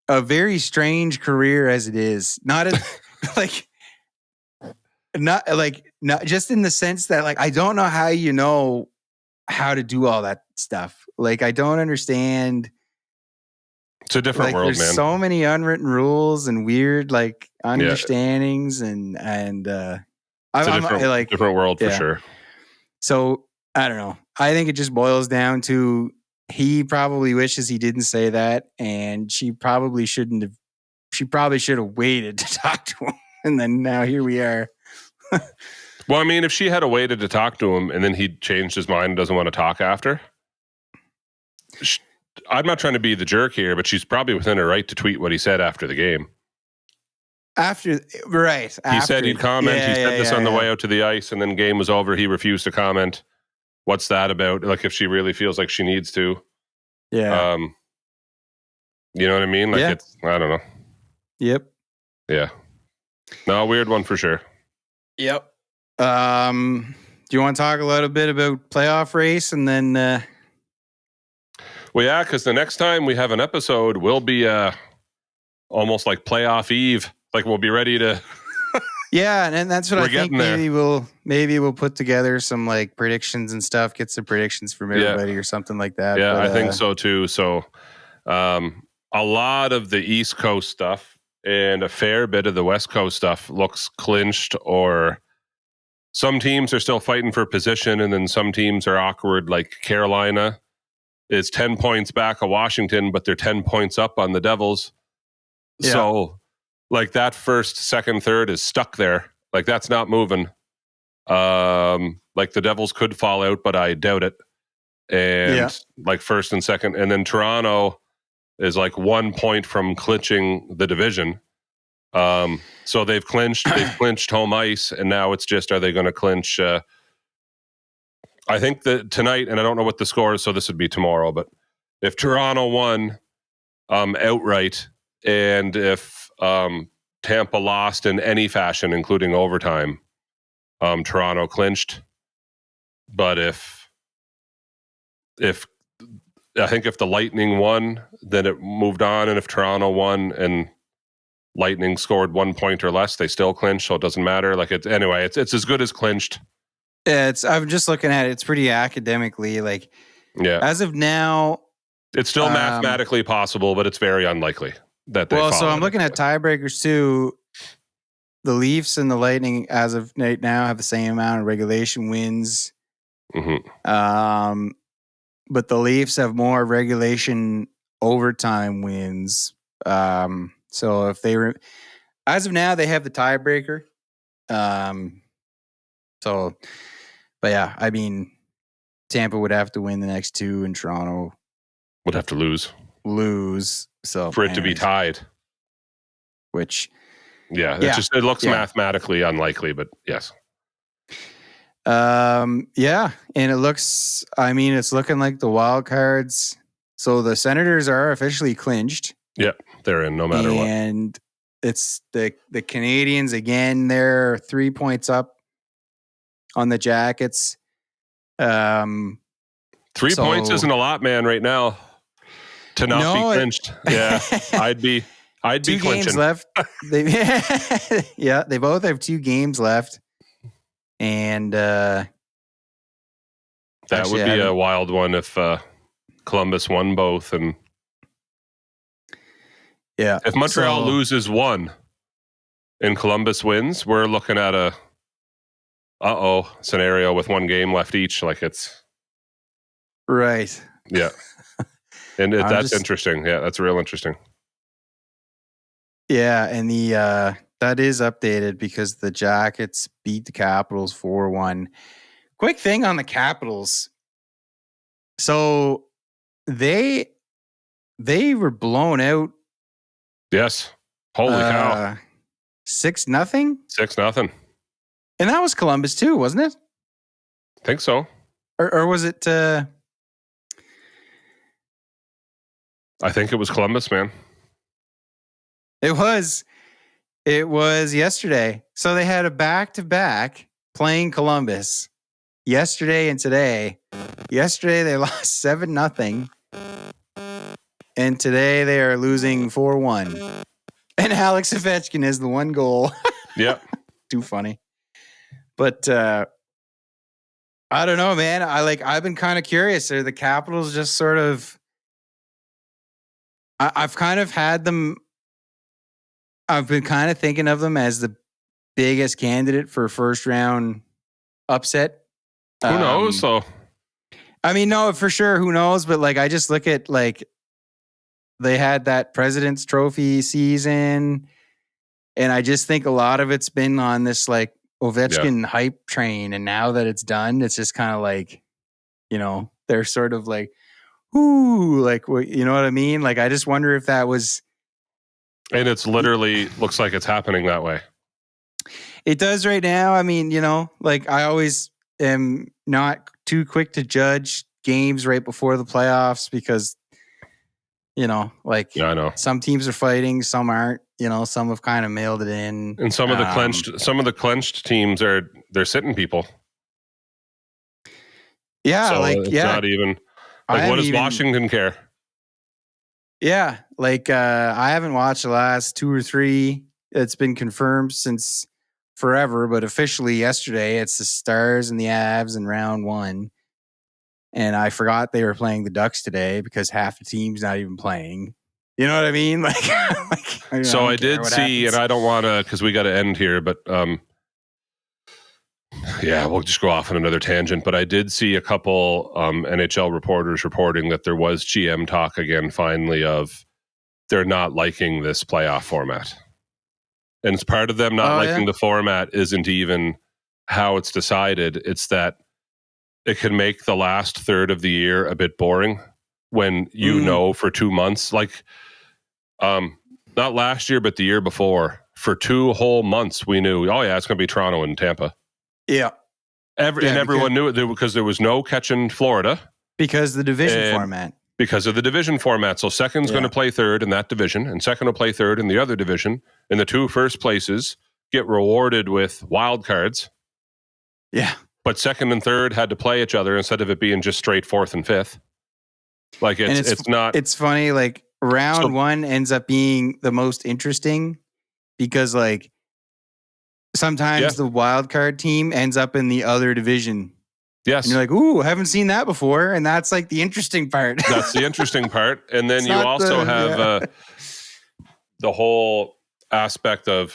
Speaker 1: a very strange career as it is. Not as not just in the sense that, like, I don't know how you know how to do all that stuff. Like, I don't understand
Speaker 2: It's a different world,
Speaker 1: there's
Speaker 2: man.
Speaker 1: so many unwritten rules and weird understandings and
Speaker 2: it's a different world for sure.
Speaker 1: So I don't know. I think it just boils down to he probably wishes he didn't say that, and she probably shouldn't have. She probably should have waited to talk to him, and then now here we are.
Speaker 2: Well, I mean, if she had waited to talk to him and then he changed his mind and doesn't want to talk after, I'm not trying to be the jerk here, but she's probably within her right to tweet what he said after the game.
Speaker 1: He
Speaker 2: said he'd comment. He said this on the way out to the ice, and then game was over. He refused to comment. What's that about? Like, if she really feels like she needs to.
Speaker 1: Yeah.
Speaker 2: You know what I mean? Like, it's, I don't know.
Speaker 1: Yep.
Speaker 2: Yeah. No, weird one for sure.
Speaker 1: Yep. Do you want to talk a little bit about playoff race and then...
Speaker 2: Well, yeah, because the next time we have an episode, we'll be almost like playoff eve. Like, we'll be ready to...
Speaker 1: Yeah, and that's what I think. Maybe we'll put together some like predictions and stuff, get some predictions from everybody or something like that.
Speaker 2: Yeah, but, I think so too. So a lot of the East Coast stuff and a fair bit of the West Coast stuff looks clinched, or some teams are still fighting for position, and then some teams are awkward, like Carolina is 10 points back of Washington, but they're 10 points up on the Devils. Yeah. So like that first, second, third is stuck there. Like that's not moving. Like the Devils could fall out, but I doubt it. And like first and second, and then Toronto is like 1 point from clinching the division. So they've clinched home ice, and now it's just, are they going to clinch? I think that tonight, and I don't know what the score is, so this would be tomorrow, but if Toronto won outright, and if Tampa lost in any fashion, including overtime, Toronto clinched. But if I think if the Lightning won, then it moved on, and if Toronto won and Lightning scored 1 point or less, they still clinch, so it doesn't matter. Like it's as good as clinched.
Speaker 1: Yeah, I'm just looking at it. It's pretty academically, like, as of now,
Speaker 2: it's still mathematically possible, but it's very unlikely that they.
Speaker 1: Well, so I'm looking at tiebreakers too. The Leafs and the Lightning, as of right now, have the same amount of regulation wins.
Speaker 2: Mm-hmm.
Speaker 1: But the Leafs have more regulation overtime wins. So if they were, as of now, they have the tiebreaker. So, but yeah, I mean, Tampa would have to win the next two, and Toronto
Speaker 2: would have to lose. So
Speaker 1: for
Speaker 2: it to be tied,
Speaker 1: which,
Speaker 2: it looks mathematically unlikely, but yes.
Speaker 1: And it looks, I mean, it's looking like the wild cards. So the Senators are officially clinched.
Speaker 2: Yeah, they're in no matter what.
Speaker 1: And it's the Canadians again. They're 3 points up on the Jackets.
Speaker 2: 3 points isn't a lot, man, right now. To not be clinched. Yeah, I'd be
Speaker 1: 2
Speaker 2: clinching.
Speaker 1: Games left. They both have 2 games left. And
Speaker 2: that would be a wild one if Columbus won both, and if Montreal loses one and Columbus wins, we're looking at a scenario with 1 game left each. Like it's
Speaker 1: right.
Speaker 2: Yeah, and that's interesting. Yeah, that's real interesting.
Speaker 1: Yeah, and the that is updated because the Jackets beat the Capitals 4-1. Quick thing on the Capitals. So they were blown out.
Speaker 2: Yes. Holy cow.
Speaker 1: 6-0?
Speaker 2: 6-0.
Speaker 1: And that was Columbus too, wasn't it?
Speaker 2: I think so.
Speaker 1: Or was it
Speaker 2: I think it was Columbus, man.
Speaker 1: It was yesterday. So they had a back-to-back playing Columbus yesterday and today. Yesterday they lost 7-0. And today they are losing 4-1. And Alex Ovechkin is the 1 goal.
Speaker 2: Yep.
Speaker 1: Too funny. But I don't know, man. I've been kind of curious. Are the Capitals just sort of, I've kind of had them. I've been kind of thinking of them as the biggest candidate for first round upset.
Speaker 2: Who knows? So,
Speaker 1: I mean, no, for sure. Who knows? But like, I just look at like they had that President's Trophy season, and I just think a lot of it's been on this like Ovechkin hype train. And now that it's done, it's just kind of like, they're sort of like, ooh, like, you know what I mean? Like, I just wonder if that was.
Speaker 2: And it's literally looks like it's happening that way.
Speaker 1: It does right now. I mean, like I always am not too quick to judge games right before the playoffs because, like
Speaker 2: I know
Speaker 1: some teams are fighting, some aren't. Some have kind of mailed it in,
Speaker 2: and some of the clenched teams they're sitting people.
Speaker 1: Yeah,
Speaker 2: so
Speaker 1: like
Speaker 2: it's not even like what does Washington care?
Speaker 1: Yeah, like I haven't watched the last 2 or 3. It's been confirmed since forever, but officially yesterday it's the Stars and the Avs in round 1. And I forgot they were playing the Ducks today because half the team's not even playing. You know what I mean? Like,
Speaker 2: so I did see, and I don't want to because we got to end here, but yeah, we'll just go off on another tangent. But I did see a couple NHL reporters reporting that there was GM talk again, finally, of they're not liking this playoff format. And it's part of them not liking the format isn't even how it's decided. It's that it can make the last third of the year a bit boring when know for 2 months, like not last year, but the year before, for 2 whole months, we knew, oh yeah, it's going to be Toronto and Tampa.
Speaker 1: Yeah.
Speaker 2: And everyone knew it because there was no catching Florida.
Speaker 1: Because the division format.
Speaker 2: Because of the division format. So second's going to play third in that division, and second will play third in the other division. And the 2 first places get rewarded with wild cards.
Speaker 1: Yeah.
Speaker 2: But second and third had to play each other instead of it being just straight 4th and 5th. Like it's not.
Speaker 1: It's funny. Like round 1 ends up being the most interesting because like sometimes the wild card team ends up in the other division.
Speaker 2: Yes.
Speaker 1: And you're like, ooh, haven't seen that before. And that's like the interesting part.
Speaker 2: That's the interesting part. And then you also have the whole aspect of,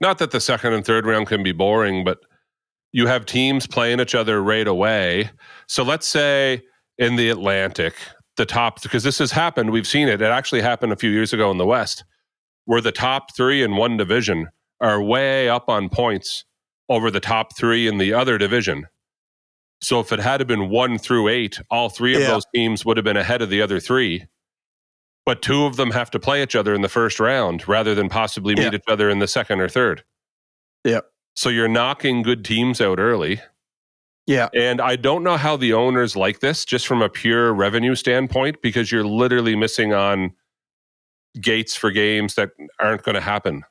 Speaker 2: not that the second and third round can be boring, but you have teams playing each other right away. So let's say in the Atlantic, the top, because this has happened, we've seen it. It actually happened a few years ago in the West, where the top 3 in one division are way up on points over the top 3 in the other division. So if it had been 1 through 8, all 3 of those teams would have been ahead of the other 3. But 2 of them have to play each other in the first round rather than possibly meet each other in the second or third.
Speaker 1: Yeah.
Speaker 2: So you're knocking good teams out early.
Speaker 1: Yeah.
Speaker 2: And I don't know how the owners like this, just from a pure revenue standpoint, because you're literally missing on gates for games that aren't going to happen.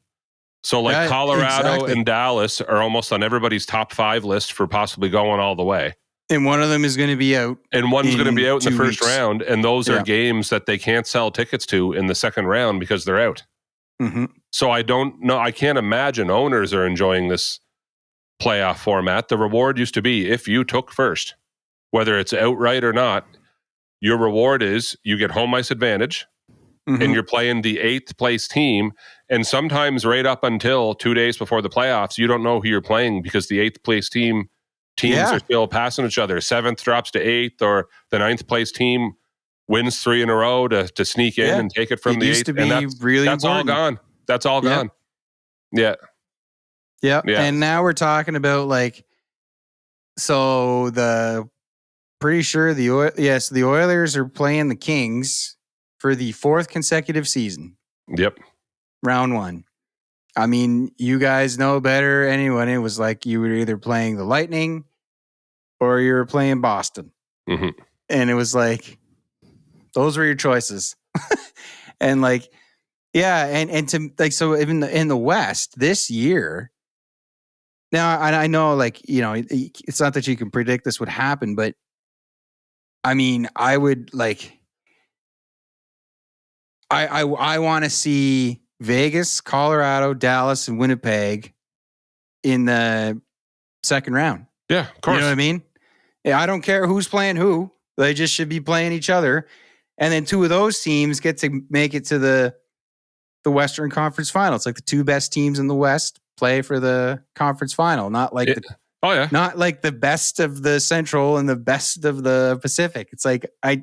Speaker 2: So like Colorado and Dallas are almost on everybody's top 5 list for possibly going all the way.
Speaker 1: And one of them is going to be out.
Speaker 2: And one's going to be out in the first
Speaker 1: weeks.
Speaker 2: round. And those are games that they can't sell tickets to in the second round because they're out.
Speaker 1: Mm-hmm.
Speaker 2: So I don't know. I can't imagine owners are enjoying this playoff format. The reward used to be if you took first, whether it's outright or not, your reward is you get home ice advantage. Mm-hmm. And you're playing the 8th place team. And sometimes right up until 2 days before the playoffs, you don't know who you're playing because the 8th place teams are still passing each other. 7th drops to 8th, or the 9th place team wins 3 in a row to sneak in and take it from the 8th.
Speaker 1: To be that's
Speaker 2: all gone. That's all gone. Yeah.
Speaker 1: Yeah. And now we're talking about like, so pretty sure the Oilers are playing the Kings for the 4th consecutive season.
Speaker 2: Yep.
Speaker 1: Round 1. I mean, you guys know better. Anyone, it was like you were either playing the Lightning or you were playing Boston.
Speaker 2: Mm-hmm.
Speaker 1: And it was like, those were your choices. And like, and to like, so even in the West this year, now I know like, it's not that you can predict this would happen, but I mean, I would like, I want to see Vegas, Colorado, Dallas, and Winnipeg in the second round.
Speaker 2: Yeah, of course.
Speaker 1: You know what I mean? Yeah, I don't care who's playing who. They just should be playing each other. And then two of those teams get to make it to the Western Conference Final. It's like the two best teams in the West play for the conference final, not like not like the best of the Central and the best of the Pacific. It's like I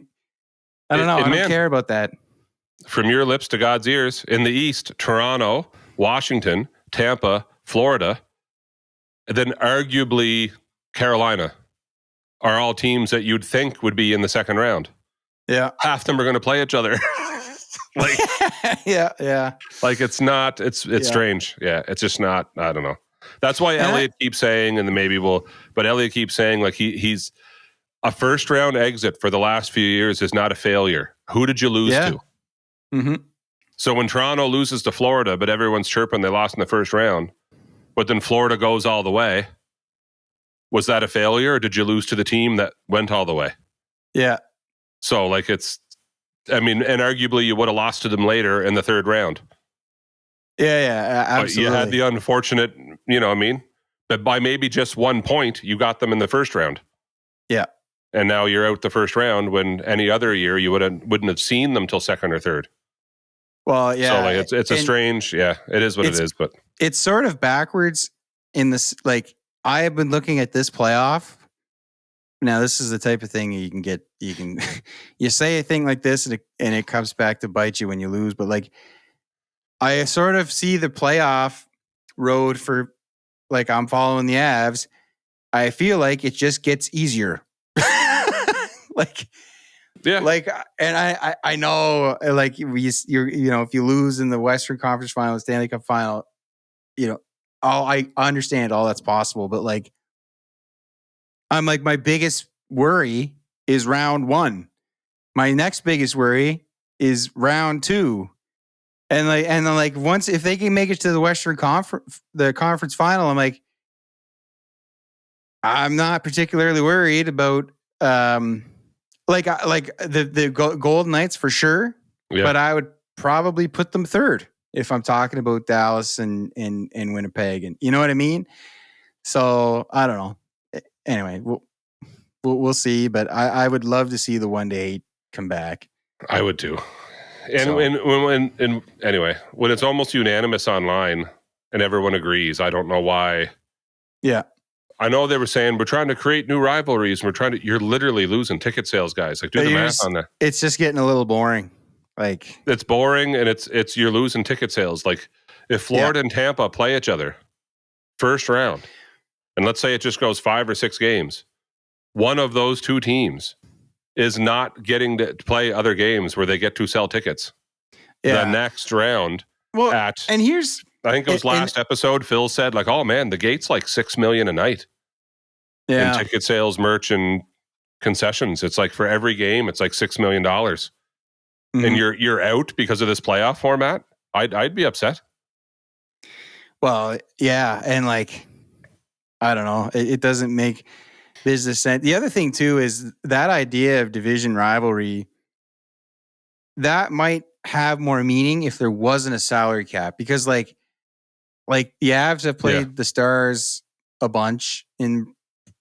Speaker 1: don't know. I don't care about that.
Speaker 2: From your lips to God's ears, in the East, Toronto, Washington, Tampa, Florida, and then arguably Carolina are all teams that you'd think would be in the second round.
Speaker 1: Yeah.
Speaker 2: Half them are going to play each other. Like,
Speaker 1: yeah.
Speaker 2: Like it's strange. Yeah. It's just not, I don't know. That's why Elliot keeps saying, and then maybe but Elliot keeps saying like he's a first round exit for the last few years is not a failure. Who did you lose to?
Speaker 1: Mm-hmm.
Speaker 2: So when Toronto loses to Florida, but everyone's chirping they lost in the first round, but then Florida goes all the way, was that a failure, or did you lose to the team that went all the way?
Speaker 1: Yeah.
Speaker 2: So like and arguably you would have lost to them later in the third round.
Speaker 1: Yeah, absolutely.
Speaker 2: But you had the unfortunate, but by maybe just 1 point, you got them in the first round.
Speaker 1: Yeah.
Speaker 2: And now you're out the first round when any other year you wouldn't have seen them till second or third.
Speaker 1: Well, yeah.
Speaker 2: So like it's a strange, it is what it is, but
Speaker 1: it's sort of backwards in this. Like I have been looking at this playoff. Now this is the type of thing you say a thing like this and it comes back to bite you when you lose. But like I sort of see the playoff road for like I'm following the Avs. I feel like it just gets easier. And I know like if you lose in the Western Conference Final, Stanley Cup Final, I understand all that's possible, but like I'm like my biggest worry is round 1. My next biggest worry is round 2. And then once if they can make it to the Western Conference Final, I'm like I'm not particularly worried about the Golden Knights for sure, but I would probably put them third if I'm talking about Dallas and Winnipeg, and you know what I mean. So I don't know. Anyway, we'll see, but I would love to see the 1-8 come back.
Speaker 2: I would too. And anyway, when it's almost unanimous online and everyone agrees, I don't know why.
Speaker 1: Yeah.
Speaker 2: I know they were saying we're trying to create new rivalries. You're literally losing ticket sales, guys. Like, do the math on that.
Speaker 1: It's just getting a little boring. Like
Speaker 2: it's boring, and it's you're losing ticket sales. Like if Florida and Tampa play each other first round, and let's say it just goes 5 or 6 games, one of those two teams is not getting to play other games where they get to sell tickets. The next round. I think it was last episode, Phil said like, oh man, the gate's like $6 million a night.
Speaker 1: Yeah.
Speaker 2: In ticket sales, merch, and concessions. It's like for every game, it's like $6 million. Mm-hmm. And you're out because of this playoff format. I'd be upset.
Speaker 1: Well, yeah. And like, I don't know. It doesn't make business sense. The other thing too is that idea of division rivalry, that might have more meaning if there wasn't a salary cap, because like the Avs have played the Stars a bunch in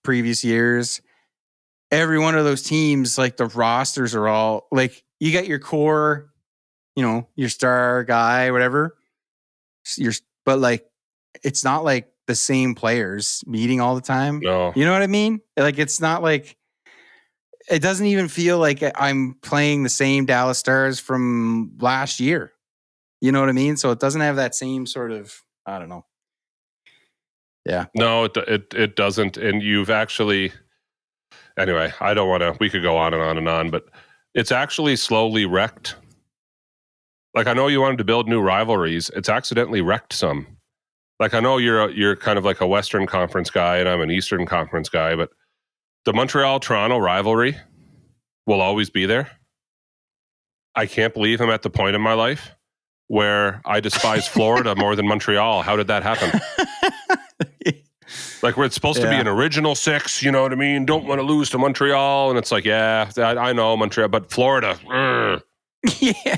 Speaker 1: previous years. Every one of those teams, like the rosters are all like you got your core, your star guy, whatever. But like it's not like the same players meeting all the time.
Speaker 2: No.
Speaker 1: You know what I mean? Like it's not like it doesn't even feel like I'm playing the same Dallas Stars from last year. You know what I mean? So it doesn't have that same sort of, I don't know. Yeah.
Speaker 2: No, it doesn't. And you've actually, anyway, I don't want to, we could go on and on and on, but it's actually slowly wrecked. Like I know you wanted to build new rivalries. It's accidentally wrecked some. Like I know you're kind of like a Western Conference guy and I'm an Eastern Conference guy, but the Montreal-Toronto rivalry will always be there. I can't believe I'm at the point in my life where I despise Florida more than Montreal. How did that happen? Like where it's supposed to be an original 6, you know what I mean? Don't want to lose to Montreal. And it's like, I know Montreal, but Florida.
Speaker 1: Yeah.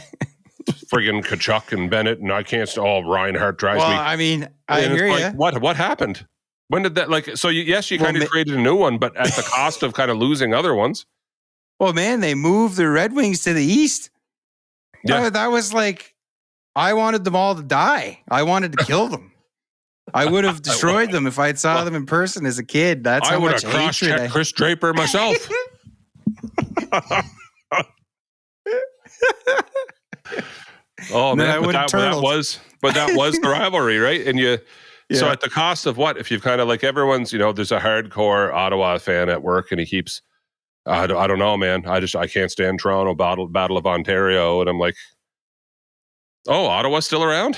Speaker 2: Friggin' Kachuk and Bennett, and I can't. Reinhardt drives me.
Speaker 1: Well, I mean, I hear you.
Speaker 2: What happened? When did that? Like, so you kind of created a new one, but at the cost of kind of losing other ones.
Speaker 1: Well, man, they moved the Red Wings to the East.
Speaker 2: Yeah.
Speaker 1: That was like, I wanted them all to die. I wanted to kill them. I would have destroyed them if I saw them in person as a kid. That's how
Speaker 2: I would
Speaker 1: much
Speaker 2: have cross-checked
Speaker 1: hatred.
Speaker 2: Chris Draper myself. Oh man, that was the rivalry, right? And so at the cost of what? If you've kind of like everyone's, there's a hardcore Ottawa fan at work, and he keeps, I don't know, man. I can't stand Toronto, Battle of Ontario, and I'm like, oh, Ottawa's still around.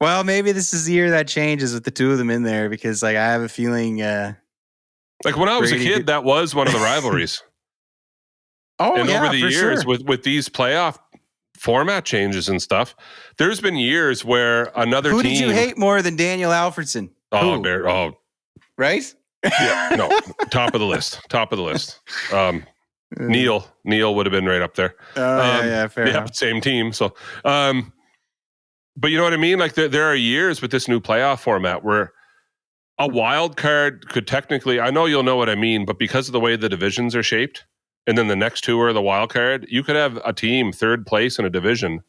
Speaker 1: Well, maybe this is the year that changes with the two of them in there, because like I have a feeling.
Speaker 2: Like when I was a kid, that was one of the rivalries. And over the years, with these playoff format changes and stuff, there's been years where another team.
Speaker 1: Who did you hate more than Daniel Alfredson? Right?
Speaker 2: Yeah, no, top of the list. Neil would have been right up there.
Speaker 1: Fair enough.
Speaker 2: Same team. So, but you know what I mean? Like there are years with this new playoff format where a wild card could technically, I know you'll know what I mean, but because of the way the divisions are shaped, and then the next two are the wild card, you could have a team third place in a division,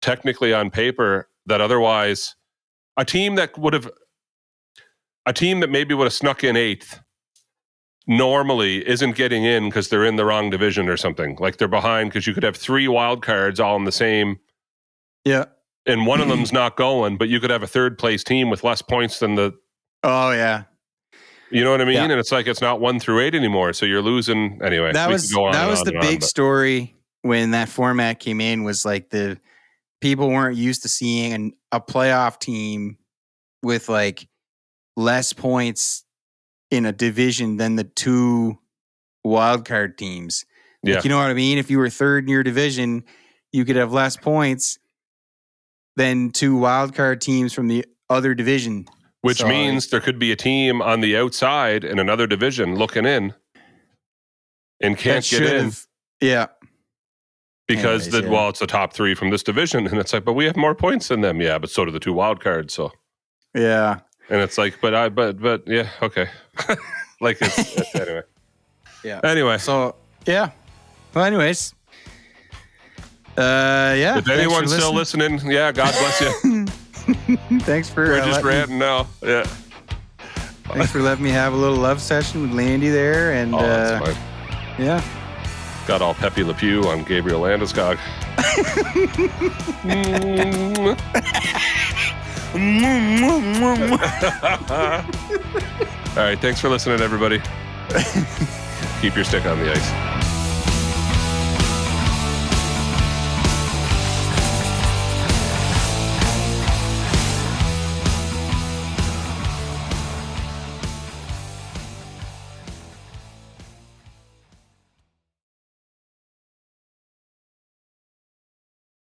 Speaker 2: technically on paper, that otherwise a team that maybe would have snuck in eighth normally isn't getting in because they're in the wrong division or something. Like they're behind, because you could have three wild cards all in the same.
Speaker 1: Yeah.
Speaker 2: And one of them's not going, but you could have a third place team with less points than the.
Speaker 1: Oh, yeah.
Speaker 2: You know what I mean?
Speaker 1: Yeah.
Speaker 2: And it's like it's not 1 through 8 anymore. So you're losing anyway.
Speaker 1: That was the big story when that format came in, was like the people weren't used to seeing a playoff team with like less points in a division than the two wildcard teams.
Speaker 2: Yeah.
Speaker 1: Like, you know what I mean? If you were third in your division, you could have less points than two wildcard teams from the other division.
Speaker 2: Which means there could be a team on the outside in another division looking in and can't get in.
Speaker 1: Yeah.
Speaker 2: Because it's the top three from this division. And it's like, but we have more points than them. Yeah, but so do the two wild cards. So
Speaker 1: yeah.
Speaker 2: And it's like, but yeah, okay. Like it's anyway.
Speaker 1: Yeah.
Speaker 2: Anyway.
Speaker 1: So yeah. Well, anyways. Yeah.
Speaker 2: If anyone's still listening, yeah, God bless you.
Speaker 1: Thanks for.
Speaker 2: We're just ranting now. Yeah.
Speaker 1: Thanks for letting me have a little love session with Landy there, and
Speaker 2: that's fine.
Speaker 1: Yeah.
Speaker 2: Got all Pepe Le Pew on Gabriel Landeskog. All right, thanks for listening, everybody. Keep your stick on the ice.